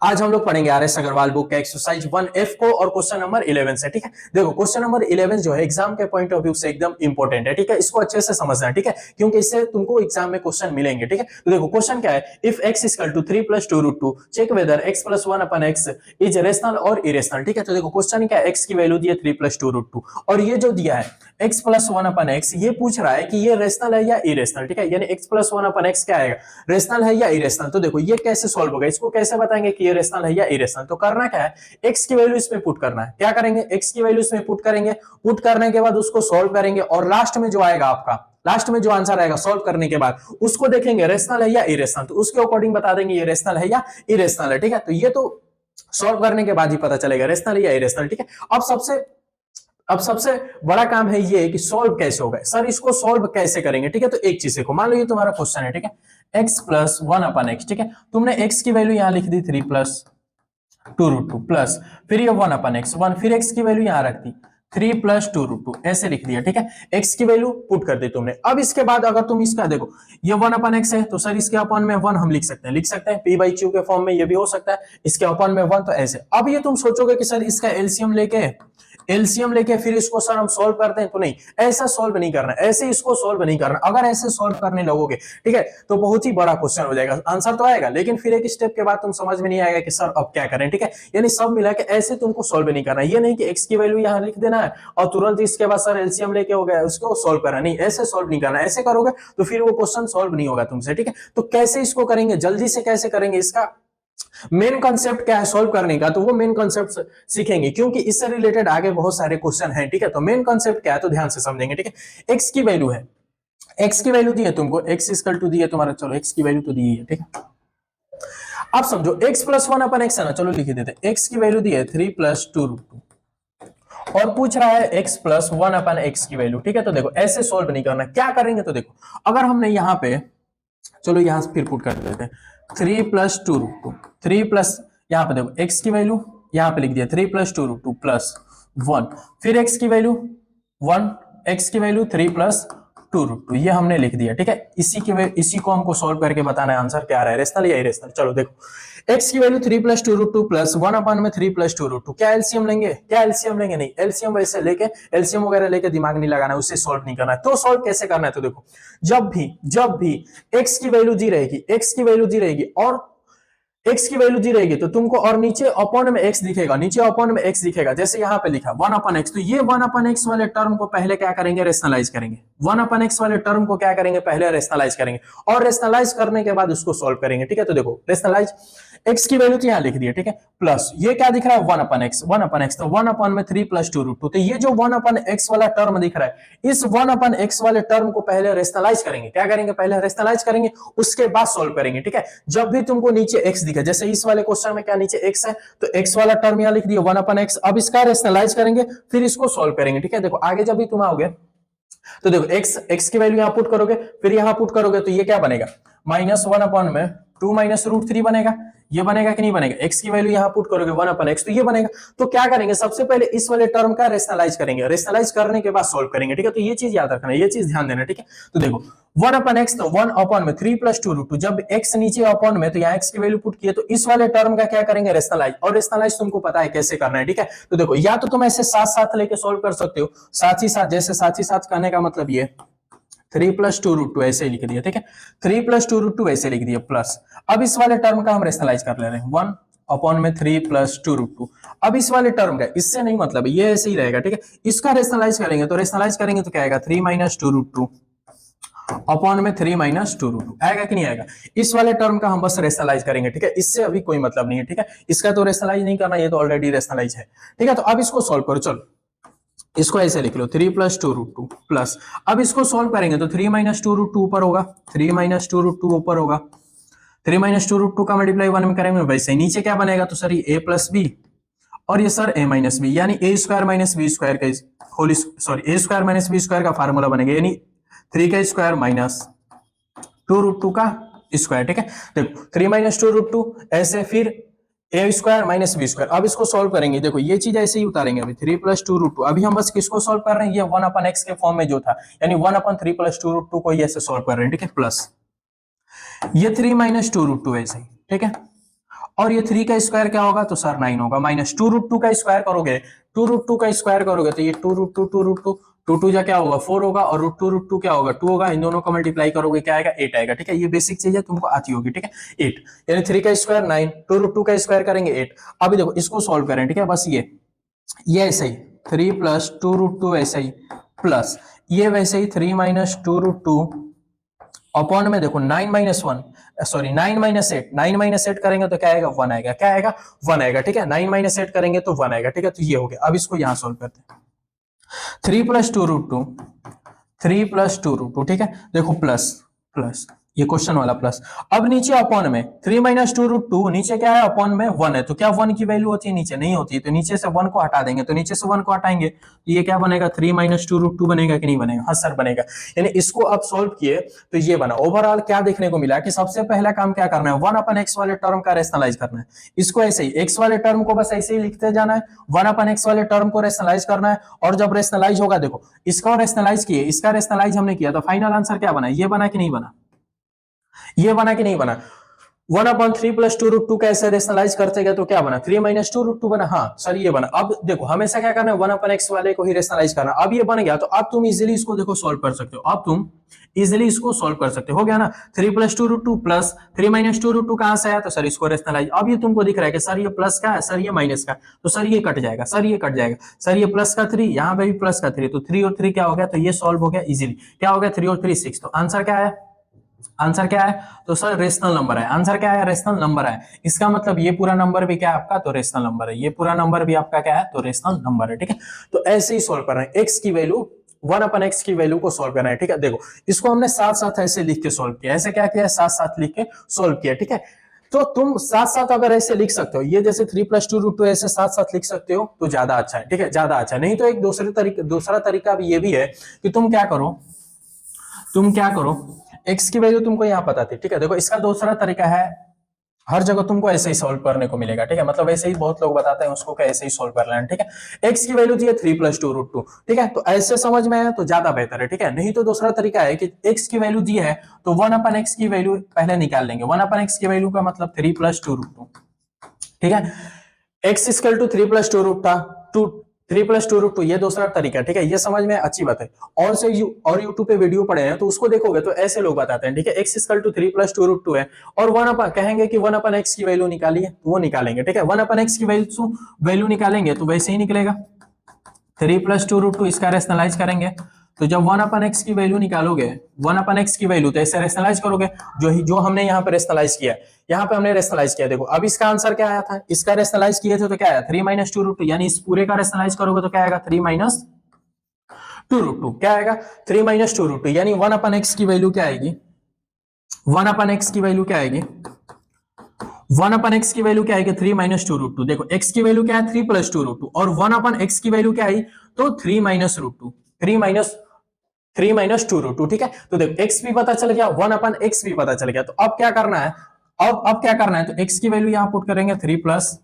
आज हम लोग पढ़ेंगे आर एस अग्रवाल बुक का एक्सरसाइज 1F को और क्वेश्चन नंबर 11 से। ठीक है, देखो क्वेश्चन नंबर 11 जो है एग्जाम के पॉइंट ऑफ व्यू से एकदम इंपॉर्टेंट है। ठीक है, इसको अच्छे से समझना है। ठीक है, क्योंकि इससे तुमको एग्जाम में क्वेश्चन मिलेंगे। ठीक है, तो देखो क्वेश्चन क्या है, if x equal to 3 + 2√2 check whether x + 1/x is rational और इरेशनल। ठीक है, तो देखो क्वेश्चन क्या है, x की वैल्यू दी है 3 + 2√2 और ये जो दिया है x + 1/x, ये पूछ रहा है कि ये रेशनल है या इरेशनल। ठीक है, यानी x + 1/x क्या आएगा, रेशनल है या इरेशनल। तो देखो ये कैसे सॉल्व होगा, इसको कैसे बताएंगे कि ये रेशनल है या इरेशनल। तो करना क्या है, x की वैल्यू इसमें पुट करना है। क्या करेंगे, x की वैल्यू इसमें पुट करेंगे, पुट करने के बाद उसको सॉल्व करेंगे और लास्ट में जो आएगा आपका, लास्ट में जो आंसर आएगा सॉल्व करने के बाद उसको देखेंगे रेशनल है या इरेशनल, तो उसके अकॉर्डिंग बता देंगे ये रेशनल है या इरेशनल है। ठीक है, तो ये तो सॉल्व करने के बाद ही पता चलेगा रेशनल या इरेशनल। ठीक है, अब सबसे बड़ा काम है ये कि सॉल्व कैसे होगा, सर इसको सॉल्व कैसे करेंगे। ठीक है, तो एक चीज देखो, मान लो ये तुम्हारा क्वेश्चन है। ठीक है, x + 1/x। ठीक है, तुमने x की वैल्यू यहां लिख दी 3 + 2√2 प्लस फिर ये 1/x 1, फिर x की वैल्यू यहां रख दी 3 + 2√2 ऐसे लिख दिया। ठीक है, x की वैल्यू पुट कर दी तुमने। अब इसके बाद अगर तुम इसका देखो, ये 1/x है तो सर इसके अपॉन में 1 हम लिख सकते हैं p/q के फॉर्म में, ये भी हो सकता है इसके अपॉन में 1, तो ऐसे। अब ये तुम सोचोगे कि सर इसका एलसीएम लेके फिर इसको सर हम सॉल्व करते हैं, तो नहीं, ऐसा सॉल्व नहीं करना, ऐसे इसको सॉल्व नहीं करना। अगर ऐसे सॉल्व करने लगोगे, ठीक है, तो बहुत ही बड़ा क्वेश्चन हो जाएगा। आंसर तो आएगा लेकिन फिर एक स्टेप के बाद तुम समझ में नहीं आएगा कि सर अब क्या करें। ठीक है, यानी सब मिला के ऐसे तुमको सॉल्व नहीं करना, ये नहीं कि x की वैल्यू यहां लिख देना है और तुरंत इसके बाद सर एलसीएम लेके हो गया उसको सॉल्व करना, नहीं, ऐसे सॉल्व नहीं करना। ऐसे करोगे तो फिर वो क्वेश्चन सॉल्व नहीं होगा तुमसे। ठीक है, तो कैसे इसको करेंगे, जल्दी से कैसे करेंगे, इसका मेन कॉन्सेप्ट क्या है सॉल्व करने का, तो वो मेन कॉन्सेप्ट सीखेंगे क्योंकि इससे रिलेटेड आगे बहुत सारे क्वेश्चन हैं। ठीक है, तो मेन कॉन्सेप्ट क्या है तो ध्यान से समझेंगे। ठीक है, x की वैल्यू है, x की वैल्यू दी है तुमको, x इक्वल टू दी है तुम्हारा, चलो x की वैल्यू तो दी है। ठीक है, अब समझो x + 1/x है ना, चलो लिख देते हैं। x की वैल्यू दी है 3 + 2√2 और पूछ रहा है x + 1/x की वैल्यू। ठीक है, तो देखो ऐसे सॉल्व नहीं करना, क्या करेंगे तो देखो, अगर हमने यहाँ पे, चलो यहां से फिर पुट कर देते हैं 3 + 2√2 3 प्लस, यहां पे देखो x की वैल्यू यहां पे लिख दिया 3 + 2√2 प्लस 1, फिर x की वैल्यू 1, x की वैल्यू 3 + 2√2, ये हमने लिख दिया। ठीक है, इसी को हमको सॉल्व करके बताना है आंसर क्या आ रहा है, रेशनल या इरेशनल। चलो देखो x की वैल्यू 3 + 2√2 प्लस 1/3 + 2√2, क्या एलसीएम लेंगे, नहीं, एलसीएम वैसे लेके एलसीएम वगैरह लेके दिमाग नहीं लगाना, उससे सॉल्व नहीं करना है। तो सॉल्व कैसे करना है तो देखो, जब भी x की वैल्यू दी रहेगी और x की वैल्यू दी रहेगी तो तुमको, और नीचे अपॉन में x दिखेगा, जैसे यहाँ पे लिखा 1/x, तो ये 1/x वाले टर्म को पहले क्या करेंगे, रेशनलाइज करेंगे। 1/x वाले टर्म को क्या करेंगे, पहले रेशनलाइज करेंगे और रेशनलाइज करने के बाद उसको सॉल्व करेंगे। ठीक है, तो देखो रेशनलाइज, x की वैल्यू तो यहाँ लिख दी है। ठीक है, प्लस ये क्या दिख रहा है 1/x, तो 1/3 + 2√2, तो ये जो 1/x वाला टर्म दिख रहा है, इस 1/x वाले टर्म को पहले रेशनलाइज करेंगे। क्या करेंगे, पहले रेशनलाइज करेंगे, उसके बाद सॉल्व करेंगे। ठीक है, जब भी तुमको नीचे x दिखे, जैसे इस वाले क्वेश्चन में क्या नीचे x है, तो x वाला टर्म यहाँ लिख दिया 1/x, अब इसका रेशनलाइज करेंगे फिर इसको सॉल्व करेंगे। ठीक है, देखो आगे जब भी तुम आओगे तो देखो x की वैल्यू यहां पुट करोगे, फिर यहां पुट करोगे, तो ये क्या बनेगा, -1/2 - √3 बनेगा। ये बनेगा कि नहीं बनेगा, x की वैल्यू यहां पुट करोगे 1/x, तो ये बनेगा। तो क्या करेंगे, सबसे पहले इस वाले टर्म का रेशनलाइज करेंगे, रेशनलाइज करने के बाद सॉल्व करेंगे। ठीक है, तो ये चीज याद रखना, ये चीज ध्यान देना। ठीक है, तो देखो 1/x, तो 1/3 + 2√2, जब x नीचे अपॉन में, तो यहाँ x की वैल्यू पुट किए, तो इस वाले टर्म का क्या करेंगे, रेशनलाइज, और रेशनलाइज तुमको पता है कैसे करना है। ठीक है, तो देखो या तो तुम ऐसे साथ साथ लेके सॉल्व कर सकते हो, साथ ही साथ, जैसे साथ ही साथ कहने का मतलब ये 3 + 2√2 ऐसे लिख दिया। ठीक है, 3 + 2√2 ऐसे लिख दिया, प्लस अब इस वाले टर्म का हम रेशनलाइज कर ले रहे हैं 1/3 + 2√2। अब इस वाले टर्म का इससे नहीं मतलब, ये ऐसे ही रहेगा। ठीक है, इसका रेशनलाइज करेंगे, तो क्या आएगा 3 - 2√2 अपॉन में 3 - 2√2 आएगा कि नहीं आएगा। इस वाले टर्म का हम बस रेशनलाइज करेंगे। ठीक है, इससे अभी कोई मतलब नहीं है। ठीक है, इसका तो रेशनलाइज नहीं करना, ये तो ऑलरेडी रेशनलाइज है। ठीक है, तो अब इसको सॉल्व करो, चलो इसको ऐसे लिख लो 3 + 2√2 प्लस, अब इसको सॉल्व करेंगे तो 3 - 2√2 ऊपर होगा, 3 - 2√2 ऊपर होगा, 3 - 2√2 का मल्टीप्लाई 1 में करेंगे, वैसे नीचे क्या बनेगा, तो सर ये a + b और ये सर a - b, यानी a² - b² का होल, सॉरी a² - b² का फार्मूला बनेगा, यानी 3 का स्क्वायर माइनस 2√2 का स्क्वायर। ठीक है, देखो 3 - 2√2 ऐसे, फिर a² - b², अब इसको सॉल्व करेंगे, देखो ये चीज ऐसे ही उतारेंगे, अभी 3 + 2√2, अभी हम बस किसको सॉल्व कर रहे हैं, ये 1/x के फॉर्म में जो था, यानी 1/3 + 2√2 को ऐसे सॉल्व कर रहे हैं। ठीक है, प्लस ये 3 - 2√2 ऐसे ही। ठीक है, और ये 3 का स्क्वायर क्या होगा, तो सर 9 होगा, माइनस 2√2 का स्क्वायर करोगे, 2√2 का स्क्वायर करोगे तो ये 2√2 टू टू जा क्या होगा 4 होगा, और √2 क्या होगा 2 होगा, इन दोनों को मल्टीप्लाई करोगे क्या आएगा 8 आएगा। ठीक है, ये बेसिक चीज है, तुमको आती होगी। ठीक है, 8 यानी 3 का स्क्वायर 9, 2√2 का स्क्वायर करेंगे 8। अभी देखो इसको सॉल्व करें। ठीक है, बस ये ऐसे ही 3 प्लस 2√2 ऐसे ही, प्लस ये वैसे ही 3 माइनस 2√2 अपॉन में देखो 9 माइनस 1, सॉरी 9 माइनस 8, 9 माइनस 8 करेंगे तो क्या आएगा 1 आएगा, क्या आएगा 1 आएगा। ठीक है, 9 माइनस 8 करेंगे तो 1 आएगा। ठीक है, तो ये हो गया। अब इसको यहां सोल्व करते हैं, 3 प्लस 2√2, 3 प्लस 2√2। ठीक है, देखो प्लस प्लस, ये क्वेश्चन वाला प्लस। अब नीचे अपॉन में 3 माइनस 2√2, नीचे क्या है अपॉन में 1 है, तो क्या 1 की वैल्यू होती है, नीचे नहीं होती है, तो नीचे से 1 को हटा देंगे, तो नीचे से 1 को हटाएंगे तो ये क्या बनेगा 3 माइनस 2√2 बनेगा कि नहीं बनेगा, हाँ सर बनेगा। यानी इसको आप सोल्व किए तो ये बना। ओवरऑल क्या देखने को मिला कि सबसे पहला काम क्या करना है, 1/x वाले टर्म का रेशनलाइज करना है। इसको ऐसे ही x वाले टर्म को बस ऐसे ही लिखते जाना है, 1/x वाले टर्म को रेशनलाइज करना है, और जब रेशनलाइज होगा, देखो इसका रेशनलाइज किए, इसका रेशनलाइज हमने किया, तो फाइनल आंसर क्या बना, ये बना कि नहीं बना, ये बना कि नहीं बना। 1/3 प्लस 2√2 कैसे रेशनलाइज करते गए तो क्या बना 3 माइनस 2√2 बना, हाँ सर ये बना। अब देखो हमेशा क्या करना है 1/x वाले को ही रेशनलाइज करना। अब ये बन गया तो अब तुम इजीली इसको देखो सॉल्व कर सकते हो, अब तुम इजीली इसको सॉल्व कर सकते हो गया ना। 3 प्लस 2√2 प्लस 3 माइनस 2√2 कहां से आया, तो सर इसको रेशनलाइज। अब ये तुमको दिख रहा है कि सर ये प्लस का है, सर ये माइनस का, तो सर ये कट जाएगा, सर ये कट जाएगा, सर ये प्लस का 3, यहाँ पे भी प्लस का 3, तो 3 और 3 क्या हो गया, तो ये सॉल्व हो गया इजीली। क्या हो गया 3 और 3 6, तो आंसर क्या है, आंसर क्या है, तो सर रेशनल नंबर है। आंसर क्या है, रेशनल नंबर है। इसका मतलब ये पूरा नंबर भी क्या है आपका, तो रेशनल नंबर है। ये पूरा नंबर भी आपका क्या है, तो रेशनल नंबर है। ठीक है, तो ऐसे ही सोल्व कर रहे हैं, एक्स की वैल्यू 1/x की वैल्यू को सोल्व करना है। ठीक है, देखो इसको हमने साथ साथ ऐसे लिख के सोल्व किया, ऐसे क्या किया, साथ साथ लिख के सोल्व किया। ठीक है, तो तुम साथ साथ अगर ऐसे लिख सकते हो, ये जैसे 3 प्लस 2√2 ऐसे साथ साथ लिख सकते हो तो ज्यादा अच्छा है। ठीक है, ज्यादा अच्छा। नहीं तो एक दूसरा तरीका भी ये भी है कि तुम क्या करो, x की वैल्यू तुमको यहाँ पता थी। ठीक है, देखो इसका दूसरा तरीका है, हर जगह तुमको ऐसे ही सॉल्व करने को मिलेगा। ठीक है, मतलब ऐसे ही बहुत लोग बताते हैं उसको कि ऐसे ही सॉल्व कर लेना। ठीक है, x की वैल्यू दी है 3 प्लस 2√2। ठीक है, तो ऐसे समझ में आया तो ज्यादा बेहतर है। ठीक है, नहीं तो दूसरा तरीका है कि x की वैल्यू दी है तो 1/x की वैल्यू पहले निकाल लेंगे। 1/x की वैल्यू का मतलब 3 प्लस 2√2। ठीक है, x equal to 3 plus 2 root था, 3 प्लस 2√2, ये दूसरा तरीका। ठीक है, ये समझ में अच्छी बात है। और यूट्यूब पे वीडियो पड़े हैं तो उसको देखोगे तो ऐसे लोग बताते हैं। ठीक है, x इक्वल टू 3 प्लस 2√2 है, और कहेंगे कि 1/x की वैल्यू निकालिए, तो वो निकालेंगे। ठीक है, 1/x की वैल्यू निकालेंगे तो वैसे ही निकलेगा, 3 प्लस 2√2 इसका रेशनलाइज करेंगे, तो जब 1/x की वैल्यू निकालोगे, 1/x की वैल्यू तो ऐसे रेशनलाइज करोगे, जो हमने यहाँ पे रेशनलाइज किया, यहाँ पे हमने रेशनलाइज किया। देखो अब इसका आंसर क्या आया था, इसका रेशनलाइज किए थे तो क्या आया 3 माइनस 2√2, यानी इस पूरे का रेशनलाइज करोगे तो क्या आएगा 3 माइनस 2√2, क्या आएगा 3 माइनस 2√2, यानी 1/x की वैल्यू क्या आएगी, 1/x की वैल्यू क्या आएगी, 1/x की वैल्यू क्या आएगी 3 माइनस 2√2। देखो x की वैल्यू क्या है 3 प्लस 2√2, और 1/x की वैल्यू क्या आई, तो 3 माइनस √2, 3 माइनस 2√2। ठीक है, तो देखो x भी पता चल गया, 1/x भी पता चल गया। तो अब क्या करना है, अब क्या करना है, तो x की वैल्यू यहां पुट करेंगे 3 प्लस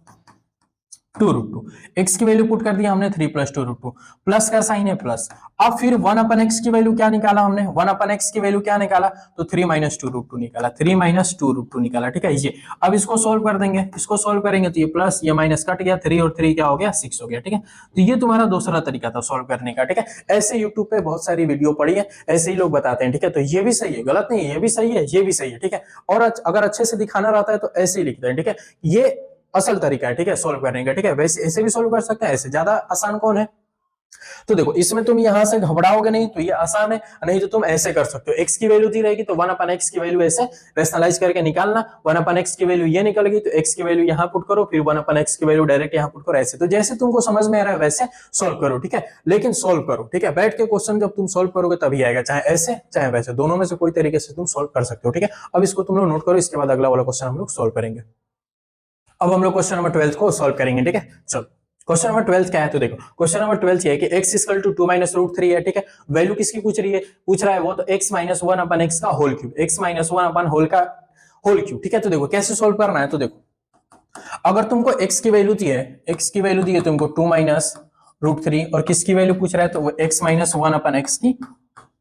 2√2, x की वैल्यू पुट कर दिया हमने 3 प्लस 2√2, प्लस का साइन है प्लस। अब फिर 1/x की वैल्यू क्या निकाला हमने, 1/x की वैल्यू क्या निकाला, तो 3 माइनस 2√2 निकाला, 3 माइनस 2√2 निकाला। ठीक है, ये अब इसको सोल्व कर देंगे, इसको सोल्व करेंगे तो ये प्लस ये माइनस कट गया, 3 और 3 क्या हो गया 6 हो गया। ठीक है, तो ये तुम्हारा दूसरा तरीका था सोल्व करने का। ठीक है, ऐसे यूट्यूब पे बहुत सारी वीडियो पड़ी है, ऐसे ही लोग बताते हैं। ठीक है, तो ये भी सही है, गलत नहीं है, ये भी सही है, ये भी सही है। ठीक है, और अगर अच्छे से दिखाना रहता है तो ऐसे ही लिखते हैं। ठीक है, ये असल तरीका है। ठीक है, सोल्व करने का। ठीक है, वैसे ऐसे भी सोल्व कर सकते हैं, ऐसे ज्यादा आसान कौन है। तो देखो इसमें तुम यहां से घबराओगे नहीं तो ये आसान है, नहीं तो तुम ऐसे कर सकते हो। x की वैल्यू दी रहेगी तो 1/x की वैल्यू ऐसे रेशनलाइज करके निकालना, 1/x की वैल्यू ये निकल गई तो x की वैल्यू यहां पुट करो, फिर 1/x की वैल्यू डायरेक्ट यहां पुट करो, ऐसे। तो जैसे तुमको समझ में आ रहा है वैसे सोल्व करो। ठीक है, लेकिन सोल्व करो। ठीक है, बैठ के क्वेश्चन जब तुम सोल्व करोगे तभी आएगा, चाहे ऐसे चाहे वैसे, दोनों में से कोई तरीके से तुम सोल्व कर सकते हो। ठीक है, अब इसको तुम लोग नोट करो, इसके बाद अगला वाला क्वेश्चन हम लोग सोल्व करेंगे। अब हम लोग क्वेश्चन नंबर 12 को सॉल्व करेंगे। ठीक है, चलो क्वेश्चन नंबर 12 क्या है, तो देखो क्वेश्चन नंबर 12 ये है कि x इक्वल टू 2 माइनस √3 है। ठीक है, वैल्यू किसकी पूछ रहा है वो, तो x माइनस 1/x का होल क्यूब, x माइनस 1/होल का होल क्यूब। ठीक है, तो देखो कैसे सोल्व करना है, तो देखो अगर तुमको x की वैल्यू दी है, x की वैल्यू दी है तुमको 2 माइनस √3, और किसकी वैल्यू पूछ रहा है, तो वो x माइनस 1/x की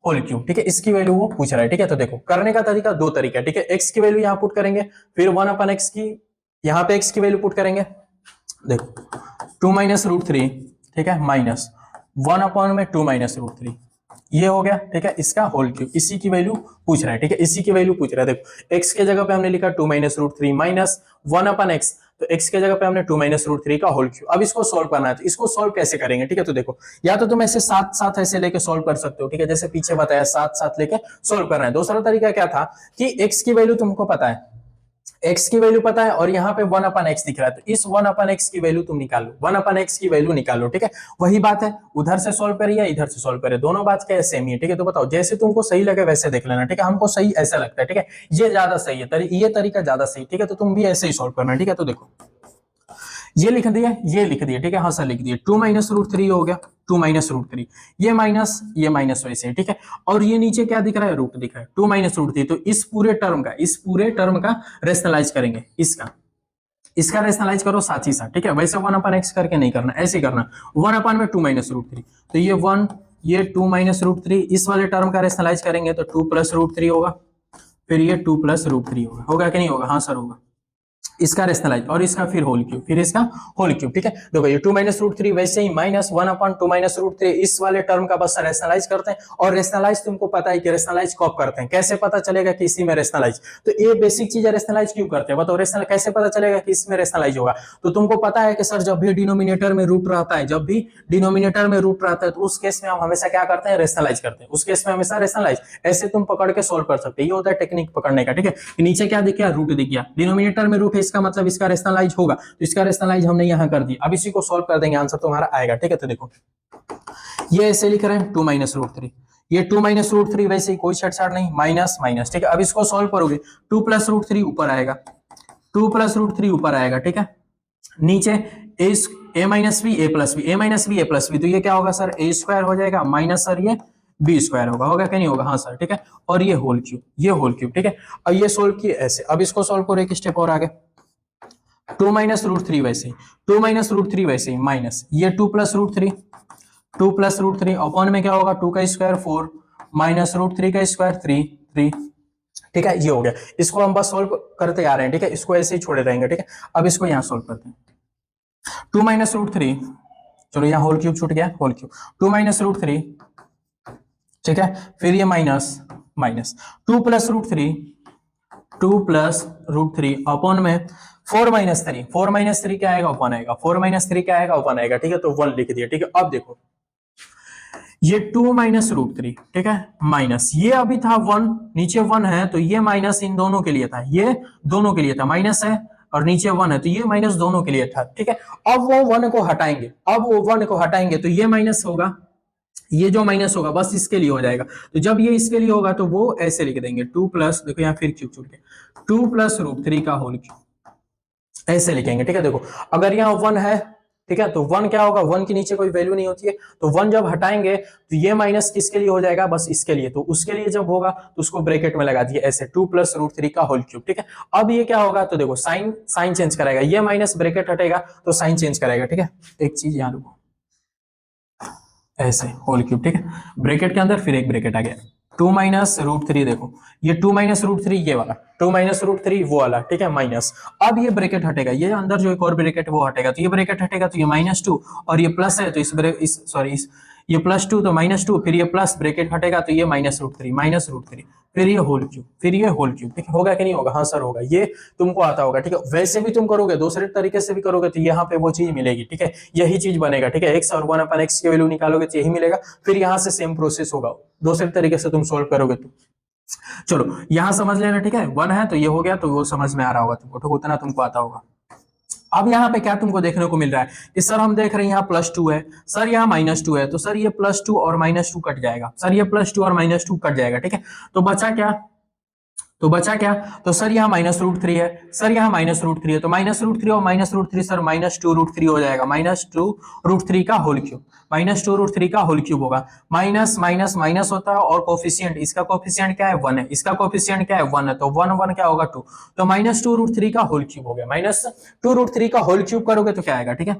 होल क्यूब। ठीक है, इसकी वैल्यू वो पूछ रहा है। ठीक है, तो देखो करने का तरीका दो तरीका है। ठीक है, x की वैल्यू यहां पुट करेंगे, फिर 1/x की यहाँ पे x की वैल्यू पुट करेंगे, देखो 2 माइनस रूट थ्री, ठीक है, माइनस 1 अपॉन में 2 माइनस रूट थ्री, ये हो गया, ठीक है, इसका होल क्यूब, इसी की वैल्यू पूछ रहा है, ठीक है, इसी की वैल्यू पूछ रहा है। देखो x के जगह पे हमने लिखा 2 माइनस रूट थ्री माइनस 1 अपन x, तो x के जगह पे हमने 2 माइनस रूट थ्री का होल क्यूब। अब इसको सॉल्व करना है, तो इसको सॉल्व कैसे करेंगे, ठीक है, तो देखो या तो तुम ऐसे साथ साथ ऐसे लेके सॉल्व कर सकते हो, ठीक है, जैसे पीछे बताया साथ साथ लेके सॉल्व करना है। दूसरा तरीका क्या था कि x की वैल्यू तुमको पता है, x की वैल्यू पता है और यहाँ पे 1 अपन x दिख रहा है, तो इस 1 अपन x की वैल्यू तुम निकालो, 1 अपन x की वैल्यू निकालो, ठीक है। वही बात है, उधर से सॉल्व करिए इधर से सॉल्व करिए, दोनों बात क्या है, सेम ही है, ठीक है। तो बताओ जैसे तुमको सही लगे वैसे देख लेना, ठीक है, हमको सही ऐसा लगता है, ठीक है, ये ज्यादा सही है, ये तरीका ज्यादा सही, ठीक है, तो तुम भी ऐसे ही सॉल्व करना, ठीक है। तो देखो ये लिख दिया, ये लिख दिया, ठीक है, हाँ सर लिख दिया, 2 माइनस रूट थ्री हो गया, 2 माइनस रूट थ्री, ये माइनस वैसे, ठीक है। और ये नीचे क्या दिख रहा है, रूट दिख रहा है, 2 माइनस रूट थ्री, तो इस पूरे टर्म का रेशनलाइज करेंगे, इसका रेशनलाइज करो साथ ही साथ, ठीक है। वैसे 1 अपन x करके नहीं करना, ऐसे करना 1 अपन में 2 माइनस रूट थ्री, तो ये 1, ये 2 माइनस रूट थ्री, इस वाले टर्म का रेशनलाइज करेंगे तो 2 प्लस रूट थ्री होगा, फिर ये 2 प्लस रूट थ्री होगा कि नहीं होगा, हाँ सर होगा, इसका रेशनलाइज और इसका फिर होल क्यूब, फिर इसका होल क्यूब, ठीक है। देखो ये 2 माइनस रूट थ्री वैसे ही minus 1 upon 2 minus root three, इस वाले टर्म का बस रेशनलाइज करते हैं। और रेशनलाइज तुमको पता है कि रेशनलाइज कब करते हैं, कैसे पता चलेगा कि इसी में रेशनलाइज, तो ये बेसिक चीज है, रेशनलाइज क्यों करते हैं बताओ, रेशनल कैसे पता चलेगा कि इसमें रेशनलाइज होगा। तो तुमको पता है कि सर जब भी डिनोमिनेटर में रूट रहता है, जब भी डिनोमिनेटर में रूट रहता है, तो उस केस में हम हमेशा क्या करते हैं, रेशनलाइज करते हैं, उस केस में हमेशा रेशनलाइज, ऐसे तुम पकड़ के सोल्व कर सकते हैं, ये होता है टेक्निक पकड़ने का, ठीक है। नीचे क्या दिख गया, रूट दिख गया, डिनोमिनेटर में रूट है, इसका मतलब इसका रेशनलाइज होगा, तो इसका रेशनलाइज हमने यहां कर दिया। अब इसी को सॉल्व कर देंगे, आंसर तुम्हारा आएगा, ठीक है। तो देखो ये ऐसे लिख रहे हैं 2 माइनस रूट थ्री, ये 2 माइनस रूट थ्री, वैसे ही कोई छेड़छाड़ नहीं, माइनस माइनस, ठीक है। अब इसको सॉल्व करोगे 2 प्लस रूट थ्री ऊपर आएगा, 2 प्लस रूट थ्री ऊपर आएगा, ठीक है। नीचे ए माइनस बी ए प्लस बी, ए माइनस बी ए प्लस बी, तो ये क्या होगा सर, ए स्क्वायर हो जाएगा माइनस सर ये बी स्क्वायर होगा क्या नहीं होगा, हाँ सर, ठीक है। और ये होल क्यूब, ठीक है। अब ये सोल्व किए ऐसे, अब इसको सोल्व करो एक स्टेप और आगे, 2 माइनस रूट थ्री वैसे ही, 2 माइनस रूट थ्री वैसे ही माइनस ये 2 plus root three, 2 plus root three upon में क्या होगा, 2 का स्क्वायर 4 माइनस रूट थ्री का स्क्वायर 3 3, ठीक है। ये हो गया, इसको हम बस सोल्व करते आ रहे हैं, ठीक है, इसको ऐसे ही छोड़े रहेंगे, ठीक है। अब इसको यहाँ सोल्व करते हैं, 2 माइनस रूट थ्री, चलो यहाँ होल क्यूब छूट गया, whole cube 2 minus root three, ठीक है, फिर ये minus minus 2 plus root three, 2 plus root three upon में 4 माइनस थ्री, 4 माइनस थ्री क्या आएगा, वन आएगा, 4 माइनस थ्री क्या आएगा, वन आएगा, ठीक है। तो 1 लिख दिया, ठीक है। अब देखो ये 2 माइनस रूट थ्री, ठीक है, माइनस ये अभी था 1, नीचे 1 है, तो ये माइनस इन दोनों के लिए था, ये दोनों के लिए था, माइनस है और नीचे 1 है, तो ये माइनस दोनों के लिए था, ठीक है। अब वो 1 को हटाएंगे, तो ये माइनस होगा, ये जो माइनस होगा बस इसके लिए हो जाएगा, तो जब ये इसके लिए होगा तो वो ऐसे लिख देंगे 2 प्लस, देखो यहाँ फिर क्यूब छूट गया, 2 प्लस रूट थ्री का होल क्यूब, ऐसे लिखेंगे, ठीक है। देखो अगर यहाँ 1 है, ठीक है, तो 1 क्या होगा, 1 के नीचे कोई वैल्यू नहीं होती है, तो 1 जब हटाएंगे तो ये माइनस किसके लिए हो जाएगा, बस इसके लिए, तो उसके लिए जब होगा तो उसको ब्रैकेट में लगा दिए ऐसे 2 प्लस रूट थ्री का होल क्यूब, ठीक है। अब ये क्या होगा, तो देखो साइन चेंज कराएगा, ये माइनस ब्रैकेट हटेगा तो साइन चेंज कराएगा, ठीक है। एक चीज यहाँ रुको, ऐसे होल क्यूब, ठीक है, ब्रैकेट के अंदर फिर एक ब्रैकेट आ गया, 2 माइनस रूट थ्री, देखो ये 2 माइनस रूट थ्री, ये वाला 2 माइनस रूट थ्री वो वाला, ठीक है, माइनस। अब ये ब्रैकेट हटेगा, ये अंदर जो एक और ब्रैकेट वो हटेगा, तो ये ब्रैकेट हटेगा तो ये -2, और ये प्लस है तो इस ये +2 तो -2, फिर ये प्लस ब्रैकेट हटेगा तो ये माइनस रूट थ्री, फिर ये होल क्यूब, ठीक है। होगा कि नहीं होगा, हाँ सर होगा, ये तुमको आता होगा, ठीक है। वैसे भी तुम करोगे, दूसरे तरीके से भी करोगे तो यहाँ पे वो चीज मिलेगी, ठीक है, यही चीज बनेगा, ठीक है। x और 1 अपन x की वैल्यू निकालोगे तो यही मिलेगा, फिर यहाँ से सेम प्रोसेस होगा, दूसरे तरीके से तुम सोल्व करोगे तो। चलो यहां समझ लेना, ठीक है, 1 है तो ये हो गया, तो वो समझ में आ रहा होगा तुमको, तो उतना तुमको आता होगा। अब यहाँ पे क्या तुमको देखने को मिल रहा है कि सर हम देख रहे हैं यहाँ +2 है, सर यहाँ -2 है, तो सर ये +2 और -2 कट जाएगा, सर ये +2 और -2 कट जाएगा, ठीक है। तो बचा क्या, तो सर यहाँ -√3 है, सर यहाँ -√3 है, तो -√3 और -√3 सर -2√3 हो जाएगा, -2√3 का होल क्यूब, -2√3 का होल क्यूब होगा, माइनस माइनस माइनस होता है, और कोफिशिएंट, इसका कोफिशिएंट क्या है 1 है, इसका कोफिशिएंट क्या है 1 है, तो 1 क्या होगा 2, तो -2√3 का होल क्यूब हो गया, -2√3 का होल क्यूब करोगे तो क्या आएगा, ठीक है,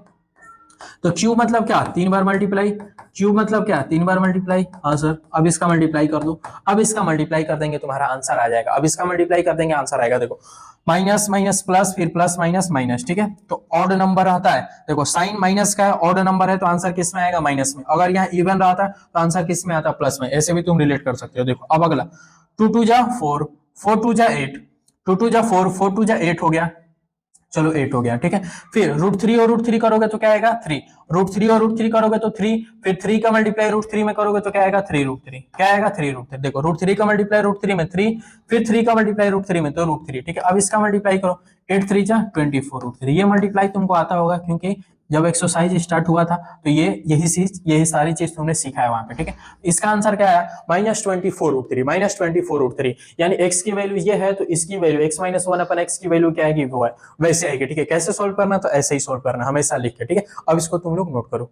तो क्यू मतलब क्या, 3 बार मल्टीप्लाई, क्यू मतलब क्या, 3 बार मल्टीप्लाई। हाँ सर, अब इसका मल्टीप्लाई कर दो, अब इसका मल्टीप्लाई कर देंगे तुम्हारा आंसर आ जाएगा, अब इसका मल्टीप्लाई कर देंगे आंसर आएगा। देखो माइनस माइनस प्लस, फिर प्लस माइनस माइनस, ठीक है। तो ऑड नंबर आता है, देखो साइन माइनस का है, ऑड नंबर है तो आंसर किस में आएगा, माइनस में। अगर यहाँ इवन रहा था तो आंसर किस में आता, प्लस में। ऐसे भी तुम रिलेट कर सकते हो। देखो अब अगला, 2 2 जा 4, 4 2 जा 8, 2 2 जा 4, 4 2 जा 8 हो गया, चलो 8 हो गया, ठीक है। फिर √3 और √3 करोगे तो क्या आएगा, 3। √3 और √3 करोगे तो 3, फिर 3 का मल्टीप्लाई √3 में करोगे तो क्या आएगा, 3 √3, क्या आएगा 3 √3। देखो √3 का मल्टीप्लाई √3 में 3, फिर 3 का मल्टीप्लाई √3 में तो √3, ठीक है। अब इसका मल्टीप्लाई करो, 8 3 जा 24 √3। ये मल्टीप्लाई तुमको आता होगा क्योंकि जब एक्सरसाइज स्टार्ट हुआ था तो ये यही सारी चीज तुमने सीखा है वहां पे, ठीक है। इसका आंसर क्या आया, -24 √3, -24 √3। यानी x की वैल्यू ये है तो इसकी वैल्यू x-1/x की वैल्यू क्या आएगी, वो है वैसे आएगी, ठीक है। कैसे सोल्व करना, तो ऐसे ही सोल्व करना, हमेशा लिख के, ठीक है। अब इसको तुम लोग नोट करो।